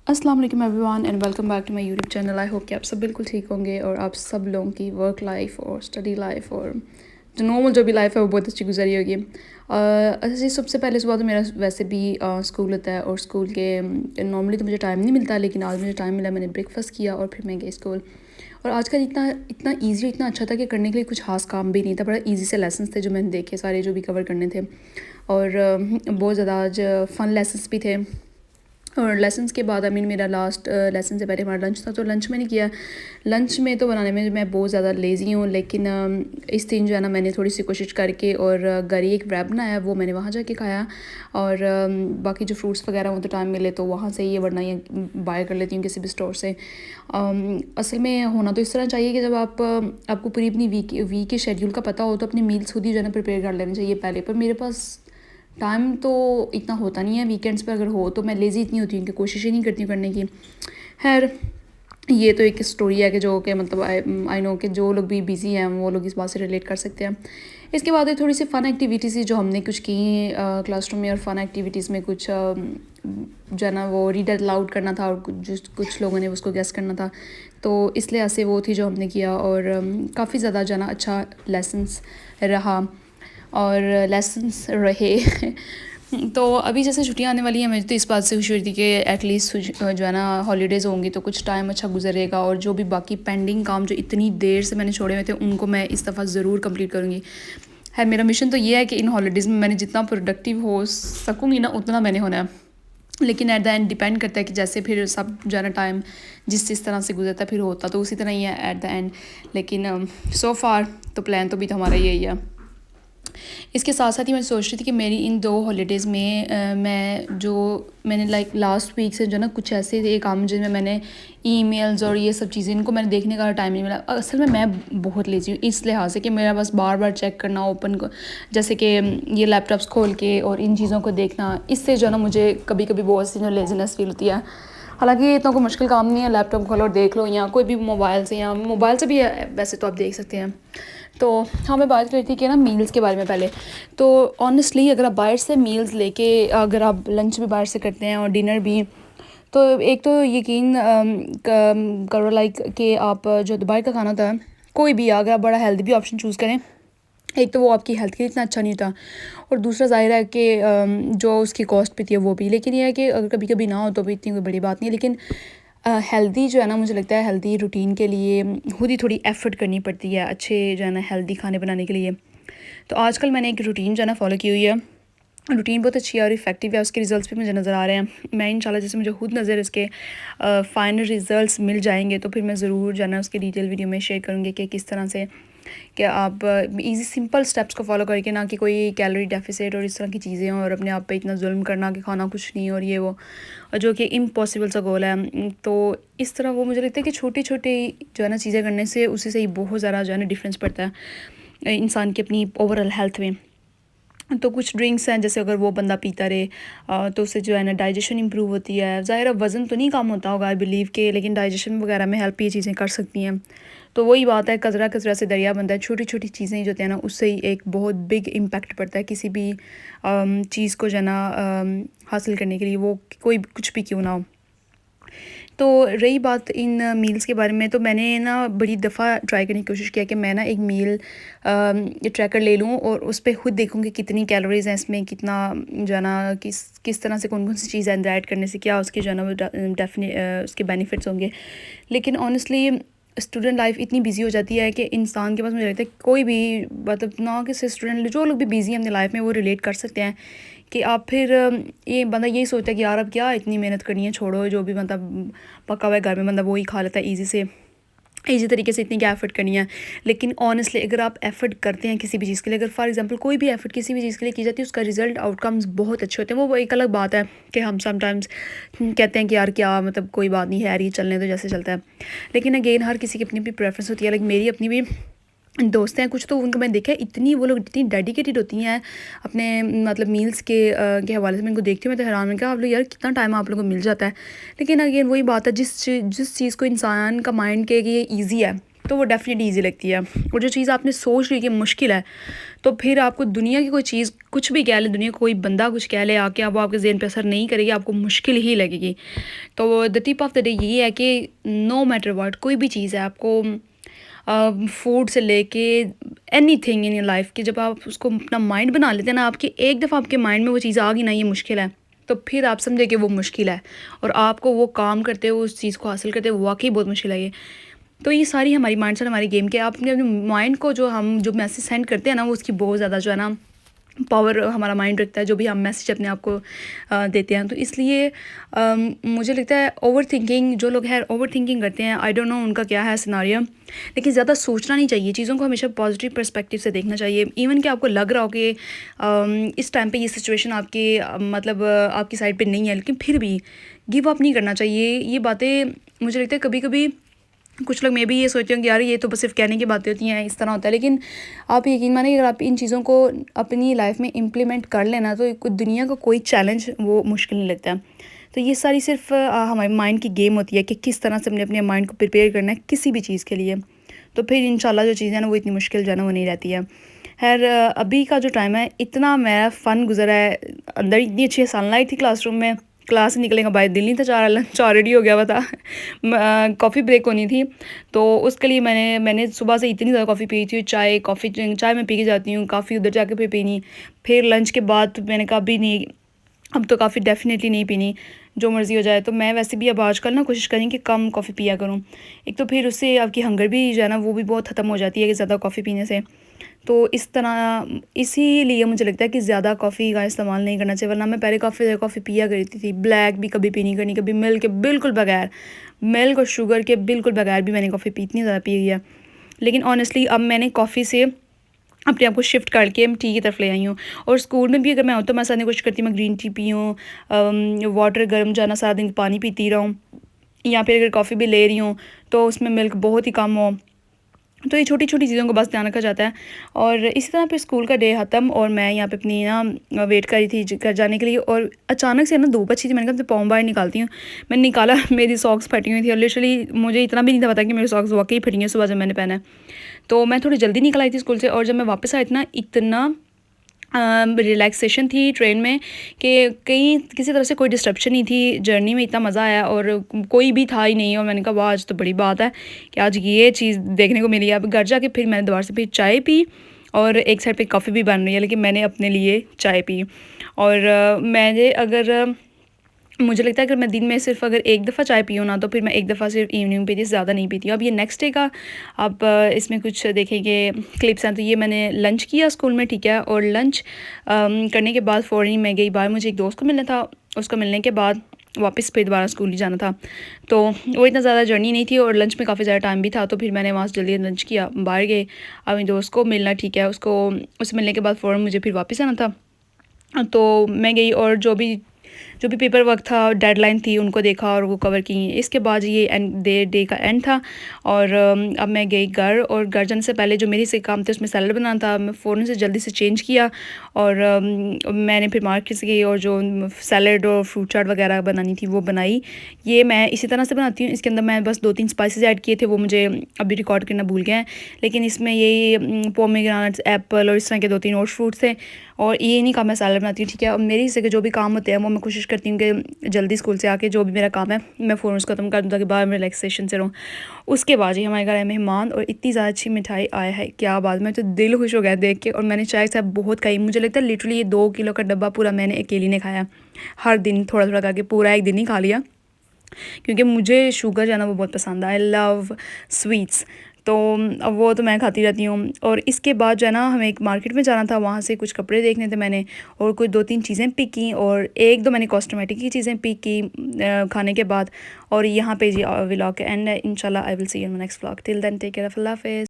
अस्सलाम वालेकुम everyone and welcome back to my YouTube channel. I hope कि आप सब बिल्कुल ठीक होंगे और आप सब लोगों की वर्क लाइफ और स्टडी लाइफ और जो नॉर्मल जो भी लाइफ है वो बहुत अच्छी गुजरी होगी। अच्छा, सबसे पहले सुबह तो मेरा वैसे भी स्कूल होता है और स्कूल के नॉर्मली तो मुझे टाइम नहीं मिलता, लेकिन आज मुझे टाइम मिला। मैंने ब्रेकफास्ट किया और फिर मैं गई स्कूल। और आज का इतना इतना ईजी इतना अच्छा था कि करने के लिए कुछ खास काम भी नहीं था। बड़ा ईजी से लेसन्स थे जो मैंने देखे, सारे जो भी कवर करने थे। और बहुत ज़्यादा आज फ़न लेसन्स भी थे। और लेसन्स के बाद मेरा लास्ट लेसन से पहले हमारा लंच था, तो लंच मैंने किया। लंच में तो बनाने में मैं बहुत ज़्यादा लेज़ी हूँ, लेकिन इस दिन जो है ना मैंने थोड़ी सी कोशिश करके और घर ही एक रैप बनाया, वो मैंने वहाँ जाके खाया। और बाकी जो फ्रूट्स वगैरह हो तो टाइम मिले तो वहाँ से ये, वरना ये बाय कर लेती हूँ किसी भी स्टोर से। असल में होना तो इस तरह चाहिए कि जब आपको पूरी अपनी वीक के शेड्यूल का पता हो तो अपनी मील्स खुद ही जो है ना प्रिपेयर कर लेनी चाहिए पहले। पर मेरे पास टाइम तो इतना होता नहीं है। वीकेंड्स पे अगर हो तो मैं लेज़ी इतनी होती हूँ कि कोशिश ही नहीं करती हूँ करने की। खैर, ये तो एक स्टोरी है कि जो कि मतलब आई नो कि जो लोग भी बिज़ी हैं वो लोग इस बात से रिलेट कर सकते हैं। इसके बाद थोड़ी सी फ़न एक्टिविटीज़ जो हमने कुछ की क्लासरूम में। और फ़न एक्टिविटीज़ में कुछ जो है ना वो रीड अलाउड करना था और कुछ लोगों ने उसको गेस करना था, तो इसलिए ऐसे वो थी जो हमने किया। और काफ़ी ज़्यादा जो है ना अच्छा लेसन्स रहा और लेसन्स रहे। तो अभी जैसे छुट्टियां आने वाली हैं, मुझे तो इस बात से खुशी हुई थी कि एटलीस्ट जो है ना हॉलीडेज़ होंगी तो कुछ टाइम अच्छा गुजरेगा। और जो भी बाकी पेंडिंग काम जो इतनी देर से मैंने छोड़े हुए थे उनको मैं इस दफ़ा ज़रूर कंप्लीट करूँगी। है, मेरा मिशन तो ये है कि इन हॉलीडेज़ में मैंने जितना प्रोडक्टिव हो सकूँगी ना उतना मैंने होना है। लेकिन एट द एंड डिपेंड करता है कि जैसे फिर सब जो है ना टाइम जिस तरह से गुजरता फिर होता तो उसी तरह ही है एट द एंड। लेकिन सो फार तो प्लान तो भी तो हमारा यही है। इसके साथ साथ ही मैं सोच रही थी कि मेरी इन 2 हॉलीडेज़ में मैंने लाइक लास्ट वीक से जो ना कुछ ऐसे थे काम जिनमें मैंने ईमेल्स और ये सब चीज़ें इनको मैंने देखने का टाइम नहीं मिला। असल में मैं बहुत लेज़ी हूँ इस लिहाज से कि मेरा बस बार बार चेक करना ओपन को, जैसे कि ये लैपटॉप्स खोल के और इन चीज़ों को देखना, इससे जो ना मुझे कभी कभी बहुत सी जो लेजीनेस फील होती है। हालांकि ये इतना कोई मुश्किल काम नहीं है, लैपटॉप खोलो और देख लो, या कोई भी मोबाइल से, या मोबाइल से भी वैसे तो आप देख सकते हैं। तो हाँ, मैं बात कर रही थी कि ना मील्स के बारे में पहले। तो ऑनेस्टली अगर आप बाहर से मील्स लेके, अगर आप लंच भी बाहर से करते हैं और डिनर भी, तो एक तो यकीन करो लाइक कि आप जो दोपहर का खाना होता है कोई भी, अगर आप बड़ा हेल्दी भी ऑप्शन चूज़ करें, एक तो वो आपकी हेल्थ के लिए इतना अच्छा नहीं होता, और दूसरा ज़ाहिर है कि जो उसकी कॉस्ट भी थी वो भी। लेकिन यह है कि अगर कभी कभी ना हो तो भी इतनी कोई बड़ी बात नहीं है। लेकिन हेल्दी जो है ना, मुझे लगता है हेल्दी रूटीन के लिए खुद ही थोड़ी एफ़र्ट करनी पड़ती है अच्छे जो है ना हेल्दी खाने बनाने के लिए। तो आजकल मैंने एक रूटीन जो है ना फॉलो की हुई है। रूटीन बहुत अच्छी है और इफ़ेक्टिव है, उसके रिज़ल्ट्स भी मुझे नज़र आ रहे हैं। मैं इंशाल्लाह जैसे मुझे खुद नज़र इसके फ़ाइनल रिज़ल्ट्स मिल जाएंगे तो फिर मैं ज़रूर जो है ना उसकी डिटेल वीडियो में शेयर करूँगी कि किस तरह से कि आप इजी सिंपल स्टेप्स को फॉलो करके, ना कि कोई कैलोरी डेफिसिट और इस तरह की चीज़ें और अपने आप पे इतना जुल्म करना कि खाना कुछ नहीं और ये वो, और जो कि इम्पॉसिबल सा गोल है। तो इस तरह वो मुझे लगता है कि छोटी छोटी जो है ना चीज़ें करने से उसी से ही बहुत ज़्यादा जो है ना डिफरेंस पड़ता है इंसान की अपनी ओवरऑल हेल्थ में। तो कुछ ड्रिंक्स हैं जैसे अगर वो बंदा पीता रहे तो उससे जो है ना डाइजेशन इंप्रूव होती है। ज़ाहिर है वज़न तो नहीं कम होता होगा आई बिलीव के, लेकिन डाइजेशन वगैरह में हेल्प ये चीज़ें कर सकती हैं। तो वही बात है, कचरा कचरा से दरिया बनता है। छोटी छोटी चीज़ें जो होती हैं ना उससे ही एक बहुत बिग इम्पैक्ट पड़ता है किसी भी चीज़ को जो है ना हासिल करने के लिए, वो कोई कुछ भी क्यों ना हो। तो रही बात इन मील्स के बारे में, तो मैंने ना बड़ी दफ़ा ट्राई करने की कोशिश किया कि मैं ना एक मील ट्रैकर ले लूँ और उस पर खुद देखूँ कि कितनी कैलोरीज़ हैं इसमें, कितना जो है ना किस तरह से कौन कौन सी चीज़ अंदर ऐड करने से क्या उसके जो है ना वो डेफिनेट उसके बेनिफिट्स होंगे। लेकिन ऑनेस्टली स्टूडेंट लाइफ इतनी बिजी हो जाती है कि इंसान के पास, मुझे लगता है कोई भी मतलब ना कि स्टूडेंट, जो लोग भी बिजी हैं अपनी लाइफ में वो रिलेट कर सकते हैं कि आप फिर ये बंदा यही सोचता है कि यार अब क्या इतनी मेहनत करनी है, छोड़ो जो भी मतलब पका हुआ है घर में बंदा वही खा लेता है ईजी तरीके से, इतनी क्या एफर्ट करनी है। लेकिन ऑनेस्टली अगर आप एफर्ट करते हैं किसी भी चीज़ के लिए, अगर फॉर एग्जांपल कोई भी एफर्ट किसी भी चीज़ के लिए की जाती है उसका रिजल्ट आउटकम्स बहुत अच्छे होते हैं। वो एक अलग बात है कि हम समटाइम्स कहते हैं कि यार क्या मतलब कोई बात नहीं है यार, ये चलने तो जैसे चलता है। लेकिन अगेन हर किसी की अपनी अपनी प्रेफरेंस होती है। लाइक मेरी अपनी भी दोस्त हैं कुछ, तो उनको मैंने देखा है इतनी वो लोग इतनी डेडिकेटेड होती हैं अपने मतलब मील्स के हवाले से। मैं इनको देखती हूँ मैं तो हैरान हूँ, क्या आप लोग यार कितना टाइम आप लोगों को मिल जाता है। लेकिन अगेन वही बात है, जिस चीज़ को इंसान का माइंड के कि ये ईजी है तो वो डेफिनेटली ईजी लगती है। और जो चीज़ आपने सोच ली कि मुश्किल है, तो फिर आपको दुनिया की कोई चीज़ कुछ भी कह ले, दुनिया का कोई बंदा कुछ कह ले आके, वो आपके ज़हन पे असर नहीं करेगी, आपको मुश्किल ही लगेगी। तो the tip of the day ये है कि नो मैटर व्हाट, कोई भी चीज़ है, आपको फूड से लेके एनीथिंग इन योर लाइफ कि जब आप उसको अपना माइंड बना लेते हैं ना, आपकी एक दफ़ा आपके माइंड में वो चीज़ आ गई ना, ये मुश्किल है, तो फिर आप समझे कि वो मुश्किल है और आपको वो काम करते हुए उस चीज़ को हासिल करते हुए वाकई बहुत मुश्किल है ये। तो ये सारी हमारी माइंड सेट, हमारी गेम के, आप अपने माइंड को जो मैसेज सेंड करते हैं ना, वो उसकी बहुत ज़्यादा जो है ना पावर हमारा माइंड रखता है, जो भी हम मैसेज अपने आप को देते हैं। तो इसलिए मुझे लगता है ओवर थिंकिंग, जो लोग हैं ओवर थिंकिंग करते हैं, आई डोंट नो उनका क्या है सिनारियो, लेकिन ज़्यादा सोचना नहीं चाहिए, चीज़ों को हमेशा पॉजिटिव पर्सपेक्टिव से देखना चाहिए। इवन कि आपको लग रहा हो कि इस टाइम पे ये सिचुएशन आपके मतलब आपकी साइड पे नहीं है, लेकिन फिर भी गिव अप नहीं करना चाहिए। ये बातें मुझे लगता है कभी कभी कुछ लोग मैं भी ये सोचते हैं कि यार ये तो बस सिर्फ कहने की बातें होती हैं, इस तरह होता है, लेकिन आप यकीन मानिए अगर आप इन चीज़ों को अपनी लाइफ में इम्प्लीमेंट कर लेना, तो दुनिया का कोई चैलेंज वो मुश्किल नहीं लगता है। तो ये सारी सिर्फ हमारे माइंड की गेम होती है कि किस तरह से हमने अपने माइंड को प्रिपेयर करना है किसी भी चीज़ के लिए, तो फिर इंशाल्लाह जो चीज़ है ना वो इतनी मुश्किल जो है ना वो नहीं रहती है। खैर अभी का जो टाइम है इतना मेरा फ़न गुजरा है, अंदर इतनी अच्छी सनलाइट थी क्लासरूम में, क्लास से निकलने का बाहर दिल नहीं था, चार लंच ऑलरेडी हो गया हुआ था। कॉफ़ी ब्रेक होनी थी, तो उसके लिए मैंने सुबह से इतनी ज़्यादा कॉफ़ी पी थी, चाय मैं पी के जाती हूँ, काफ़ी उधर जाके फिर पीनी, फिर लंच के बाद तो मैंने कहा भी नहीं, अब तो काफ़ी डेफ़िनेटली नहीं पीनी, जो मर्ज़ी हो जाए। तो मैं वैसे भी अब आजकल ना कोशिश करें कि कम कॉफ़ी पिया करूँ। एक तो फिर उससे आपकी हंगर भी जो है ना वो भी बहुत ख़त्म हो जाती है कि ज़्यादा कॉफ़ी पीने से। तो इस तरह इसीलिए मुझे लगता है कि ज़्यादा कॉफ़ी का इस्तेमाल नहीं करना चाहिए, वरना मैं पहले काफ़ी कॉफ़ी पिया करती थी। ब्लैक भी कभी पी नहीं करनी, कभी मिल्क के बिल्कुल बगैर, मिल्क और शुगर के बिल्कुल बगैर भी मैंने कॉफ़ी पी, इतनी ज़्यादा पी है। लेकिन ऑनेस्टली अब मैंने कॉफ़ी से अपने आप को शिफ्ट करके टी की तरफ ले आई हूँ। और स्कूल में भी अगर मैं हूँ तो मैं साथ में कोशिश करती हूँ मैं ग्रीन टी पीऊँ, वाटर गर्म जाना, सारा दिन पानी पीती रहूँ, या फिर अगर कॉफ़ी भी ले रही हूँ तो उसमें मिल्क बहुत ही कम हो। तो ये छोटी छोटी चीज़ों को बस ध्यान रखा जाता है। और इसी तरह फिर स्कूल का डे ख़त्म और मैं यहाँ पे अपनी ना वेट कर रही थी घर जाने के लिए, और अचानक से ना धूप अच्छी थी, मैंने कहा पाँव बाहर निकालती हूँ। मैंने निकाला, मेरी सॉक्स फटी हुई थी और लिटरली मुझे इतना भी नहीं था पता कि मेरी सॉक्स वाकई फटी हैं सुबह जब मैंने पहना है। तो मैं थोड़ी जल्दी निकल आई थी स्कूल से, और जब मैं वापस आई थी ना इतना रिलैक्सेशन थी ट्रेन में कि कहीं किसी तरह से कोई डिस्ट्रप्शन नहीं थी, जर्नी में इतना मज़ा आया और कोई भी था ही नहीं। और मैंने कहा वाह आज तो बड़ी बात है कि आज ये चीज़ देखने को मिली है। अब घर जाके फिर मैंने दोबारा से फिर चाय पी, और एक साइड पे कॉफ़ी भी बन रही है, लेकिन मैंने अपने लिए चाय पी। और मैंने अगर मुझे लगता है अगर मैं दिन में सिर्फ अगर एक दफ़ा चाय पीऊँ ना, तो फिर मैं एक दफ़ा सिर्फ इवनिंग पीती, ज़्यादा नहीं पीती। अब ये नेक्स्ट डे का आप इसमें कुछ देखेंगे क्लिप्स हैं। तो ये मैंने लंच किया स्कूल में, ठीक है, और लंच करने के बाद फ़ौरन ही मैं गई बाहर, मुझे एक दोस्त को मिलना था, उसको मिलने के बाद वापस फिर दोबारा स्कूल ही जाना था। तो वो इतना ज़्यादा जर्नी नहीं थी और लंच में काफ़ी ज़्यादा टाइम भी था, तो फिर मैंने वहाँ से जल्दी लंच किया, बाहर गए, अपने दोस्त को मिलना, ठीक है, उससे मिलने के बाद फ़ौरन मुझे फिर वापस आना था। तो मैं गई और जो भी पेपर वर्क था, डेडलाइन थी, उनको देखा और वो कवर की। इसके बाद ये डे का एंड था, और अब मैं गई घर, और घर जाने से पहले जो मेरे से काम थे उसमें सैलड बनाना था, मैं फ़ौरन से जल्दी से चेंज किया और मैंने फिर मार्केट से गई और जो सैलड और फ्रूट चाट वगैरह बनानी थी वो बनाई। ये मैं इसी तरह से बनाती हूँ, इसके अंदर मैं बस 2-3 स्पाइसेस ऐड किए थे, वो मुझे अभी रिकॉर्ड करना भूल गए हैं, लेकिन इसमें यही पोमेग्रेनेट्स, एप्पल और इस तरह के 2-3 और फ्रूट्स थे, और ये नहीं काम मैं सैलड बनाती हूँ, ठीक है। और मेरे हिस्से के जो भी काम होते हैं वो मैं कोशिश करती हूँ कि जल्दी स्कूल से आके जो भी मेरा काम है मैं फ़ौरन उसको ख़त्म कर दूँ, ताकि बाद में रिलैक्सेशन से रहूँ। उसके बाद ही हमारे घर आए मेहमान, और इतनी ज़्यादा अच्छी मिठाई आया है, क्या बात, मैं तो दिल खुश हो गया देख के। और मैंने चाय साहब बहुत खाई, मुझे लगता है लिटरली ये 2 किलो का डब्बा पूरा मैंने अकेली ने खाया, हर दिन थोड़ा थोड़ा करके, पूरा एक दिन ही खा लिया, क्योंकि मुझे शुगर जो है ना वो बहुत पसंद है, आई लव स्वीट्स। तो अब वो तो मैं खाती रहती हूँ। और इसके बाद जो है ना हमें एक मार्केट में जाना था, वहाँ से कुछ कपड़े देखने थे मैंने, और कुछ 2-3 चीज़ें पिक की, और 1-2 मैंने कॉस्मेटिक की चीज़ें पिक की खाने के बाद। और यहाँ पे जी व्लॉग के एंड है, इंशाल्लाह I will see you in next vlog, till then take care of, अल्लाह हाफ़िज़।